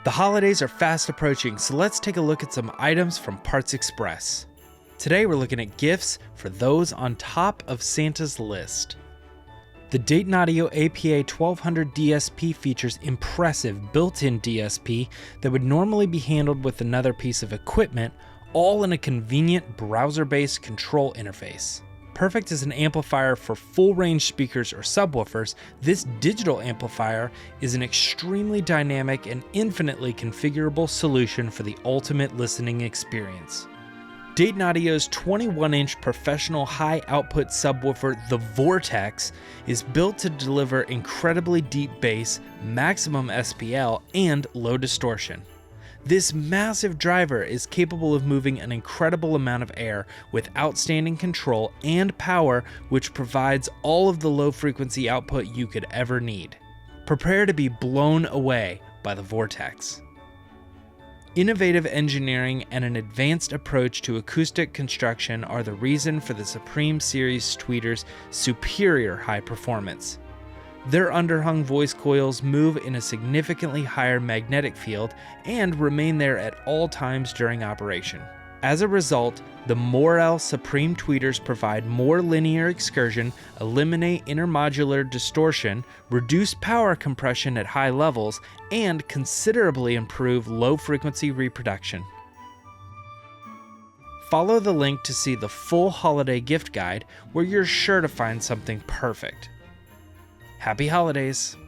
The holidays are fast approaching, so let's take a look at some items from Parts Express. Today we're looking at gifts for those on top of Santa's list. The Dayton Audio APA 1200 DSP features impressive built-in DSP that would normally be handled with another piece of equipment, all in a convenient browser-based control interface. Perfect as an amplifier for full-range speakers or subwoofers, this digital amplifier is an extremely dynamic and infinitely configurable solution for the ultimate listening experience. Dayton Audio's 21-inch professional high-output subwoofer, the Vortex, is built to deliver incredibly deep bass, maximum SPL, and low distortion. This massive driver is capable of moving an incredible amount of air with outstanding control and power, which provides all of the low-frequency output you could ever need. Prepare to be blown away by the Vortex. Innovative engineering and an advanced approach to acoustic construction are the reason for the Supreme Series tweeters' superior high performance. Their underhung voice coils move in a significantly higher magnetic field and remain there at all times during operation. As a result, the Morel Supreme tweeters provide more linear excursion, eliminate intermodular distortion, reduce power compression at high levels, and considerably improve low-frequency reproduction. Follow the link to see the full holiday gift guide, where you're sure to find something perfect. Happy holidays!